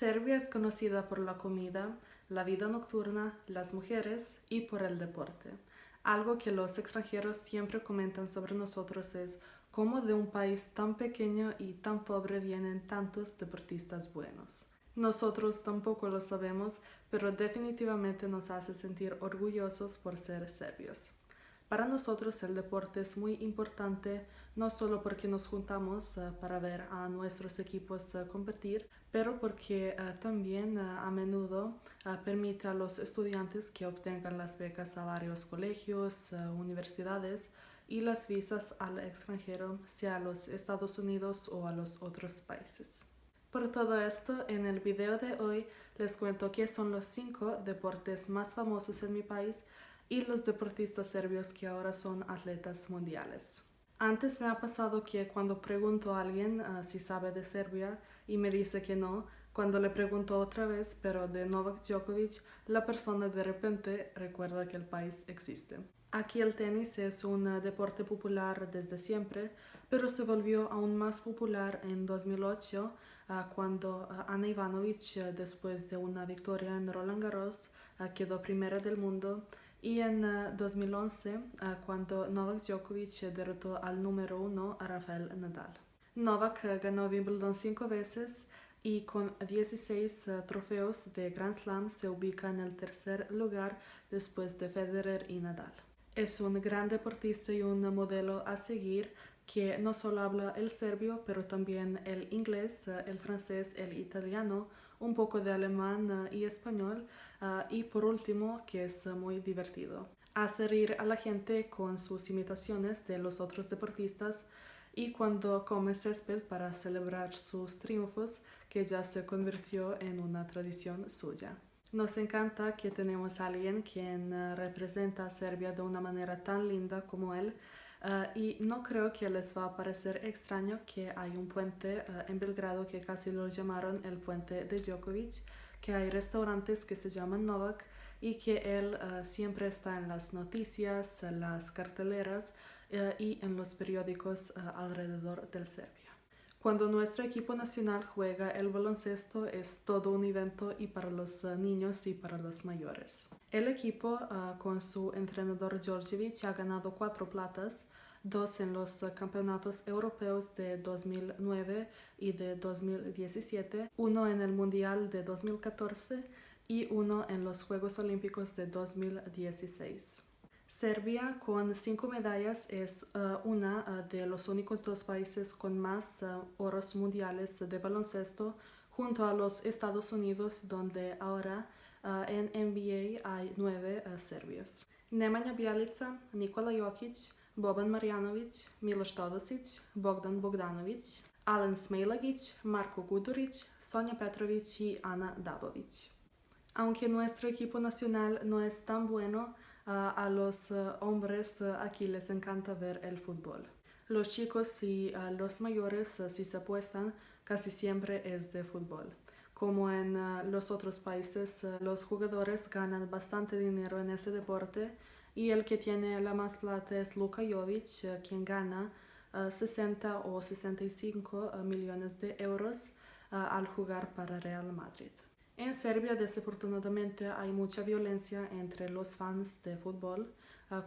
Serbia es conocida por la comida, la vida nocturna, las mujeres y por el deporte. Algo que los extranjeros siempre comentan sobre nosotros es cómo de un país tan pequeño y tan pobre vienen tantos deportistas buenos. Nosotros tampoco lo sabemos, pero definitivamente nos hace sentir orgullosos por ser serbios. Para nosotros el deporte es muy importante, no solo porque nos juntamos para ver a nuestros equipos competir, pero porque también a menudo permite a los estudiantes que obtengan las becas a varios colegios, universidades y las visas al extranjero, sea a los Estados Unidos o a los otros países. Por todo esto, en el video de hoy les cuento qué son los 5 deportes más famosos en mi país y los deportistas serbios que ahora son atletas mundiales. Antes me ha pasado que cuando pregunto a alguien si sabe de Serbia y me dice que no, cuando le pregunto otra vez, pero de Novak Djokovic, la persona de repente recuerda que el país existe. Aquí el tenis es un deporte popular desde siempre, pero se volvió aún más popular en 2008 cuando Ana Ivanovic, después de una victoria en Roland Garros, quedó primera del mundo, y en 2011 cuando Novak Djokovic derrotó al número 1 a Rafael Nadal. Novak ganó Wimbledon 5 veces y con 16 trofeos de Grand Slam se ubica en el tercer lugar después de Federer y Nadal. Es un gran deportista y un modelo a seguir que no solo habla el serbio, pero también el inglés, el francés, el italiano, un poco de alemán y español, y por último, que es muy divertido. Hace reír a la gente con sus imitaciones de los otros deportistas y cuando come césped para celebrar sus triunfos, que ya se convirtió en una tradición suya. Nos encanta que tenemos a alguien quien representa a Serbia de una manera tan linda como él, y no creo que les va a parecer extraño que hay un puente en Belgrado que casi lo llamaron el puente de Djokovic, que hay restaurantes que se llaman Novak y que él siempre está en las noticias, en las carteleras y en los periódicos alrededor de Serbia. Cuando nuestro equipo nacional juega el baloncesto es todo un evento y para los niños y para los mayores. El equipo con su entrenador Djordjevic ha ganado 4 platas, 2 en los campeonatos europeos de 2009 y de 2017, 1 en el Mundial de 2014 y 1 en los Juegos Olímpicos de 2016. Serbia, con 5 medallas, es uno de los únicos 2 países con más oros mundiales de baloncesto, junto a los Estados Unidos, donde ahora en NBA hay 9 serbios. Nemanja Bjelica, Nikola Jokic, Boban Marjanović, Miloš Todosić, Bogdan Bogdanović, Alen Smailagić, Marko Gudurić, Sonja Petrović y Ana Dabović. Aunque nuestro equipo nacional no es tan bueno, a los hombres aquí les encanta ver el fútbol. Los chicos y los mayores, si se apuestan, casi siempre es de fútbol. Como en los otros países, los jugadores ganan bastante dinero en ese deporte y el que tiene la más plata es Luka Jovic, quien gana 60 o 65 millones de euros al jugar para Real Madrid. En Serbia, desafortunadamente, hay mucha violencia entre los fans de fútbol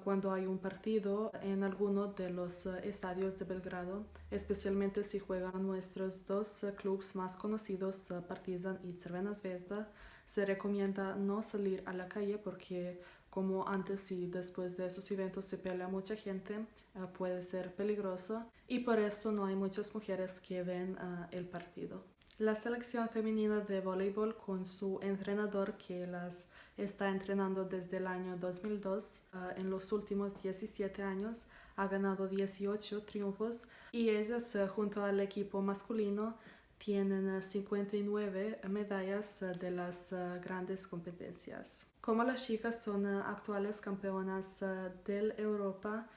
cuando hay un partido en alguno de los estadios de Belgrado, especialmente si juegan nuestros 2 clubes más conocidos, Partizan y Crvena Zvezda. Se recomienda no salir a la calle porque, como antes y después de esos eventos se pelea mucha gente, puede ser peligroso y por eso no hay muchas mujeres que ven el partido. La selección femenina de voleibol, con su entrenador que las está entrenando desde el año 2002, en los últimos 17 años ha ganado 18 triunfos y ellas junto al equipo masculino tienen 59 medallas de las grandes competencias. Como las chicas son actuales campeonas de Europa,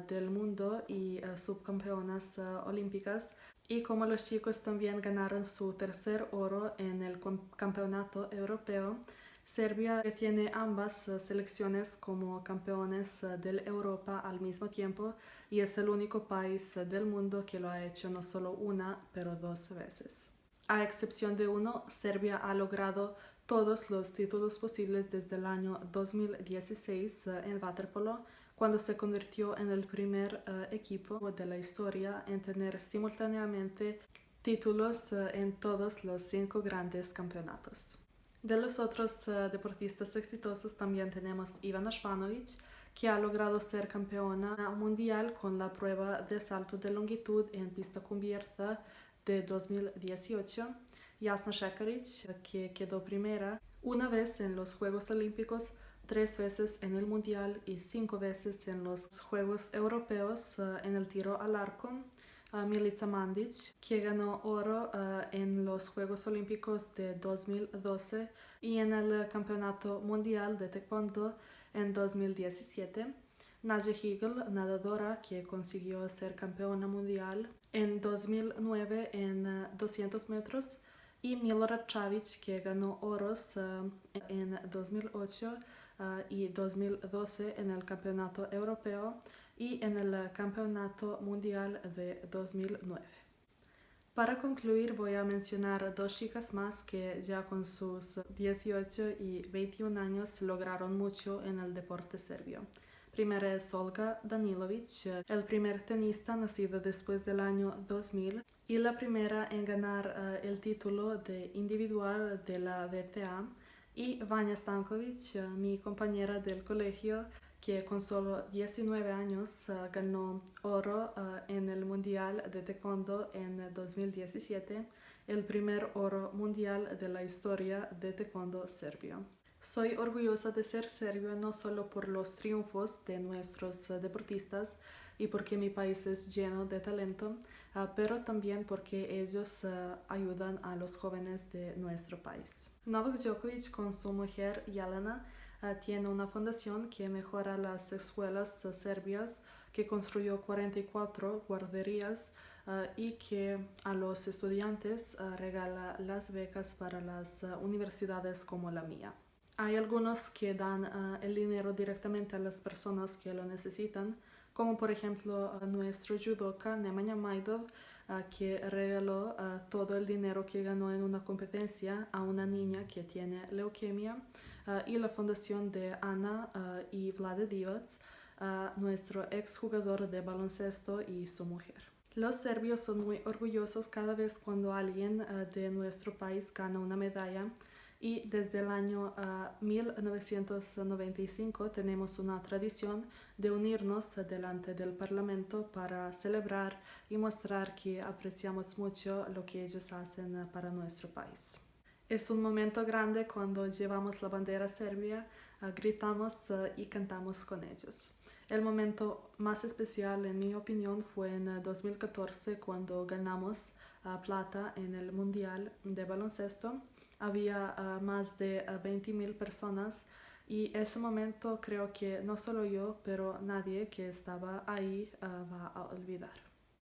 del mundo y subcampeonas olímpicas, y como los chicos también ganaron su tercer oro en el campeonato europeo, Serbia tiene ambas selecciones como campeones de Europa al mismo tiempo y es el único país del mundo que lo ha hecho no solo una, pero 2 veces. A excepción de uno, Serbia ha logrado todos los títulos posibles desde el año 2016 en waterpolo, cuando se convirtió en el primer equipo de la historia en tener simultáneamente títulos en todos los 5 grandes campeonatos. De los otros deportistas exitosos también tenemos Ivana Španović, que ha logrado ser campeona mundial con la prueba de salto de longitud en pista cubierta de 2018, Jasna Šekarić, que quedó primera una vez en los Juegos Olímpicos, 3 veces en el Mundial y 5 veces en los Juegos Europeos en el tiro al arco. Milica Mandić, que ganó oro en los Juegos Olímpicos de 2012 y en el Campeonato Mundial de Taekwondo en 2017. Nadia Higel, nadadora que consiguió ser campeona mundial en 2009 en 200 metros. Y Milorad Čavić, que ganó oros en 2008 y 2012 en el Campeonato Europeo y en el Campeonato Mundial de 2009. Para concluir voy a mencionar 2 chicas más que ya con sus 18 y 21 años lograron mucho en el deporte serbio. Primera es Olga Danilović, el primer tenista nacido después del año 2000 y la primera en ganar el título de individual de la WTA, y Vanja Stanković, mi compañera del colegio, que con solo 19 años ganó oro en el Mundial de Taekwondo en 2017, el primer oro mundial de la historia de Taekwondo serbio. Soy orgullosa de ser serbio no solo por los triunfos de nuestros deportistas y porque mi país es lleno de talento, pero también porque ellos ayudan a los jóvenes de nuestro país. Novak Djokovic con su mujer Jelena tiene una fundación que mejora las escuelas serbias, que construyó 44 guarderías y que a los estudiantes regala las becas para las universidades como la mía. Hay algunos que dan el dinero directamente a las personas que lo necesitan, como por ejemplo nuestro judoka Nemanja Majdov, que regaló todo el dinero que ganó en una competencia a una niña que tiene leucemia, y la fundación de Ana y Vlade Divac, nuestro exjugador de baloncesto, y su mujer. Los serbios son muy orgullosos cada vez cuando alguien de nuestro país gana una medalla, y desde el año 1995 tenemos una tradición de unirnos delante del Parlamento para celebrar y mostrar que apreciamos mucho lo que ellos hacen para nuestro país. Es un momento grande cuando llevamos la bandera serbia, gritamos y cantamos con ellos. El momento más especial, en mi opinión, fue en 2014 cuando ganamos plata en el Mundial de Baloncesto. Había más de 20,000 personas y ese momento creo que no solo yo, pero nadie que estaba ahí va a olvidar.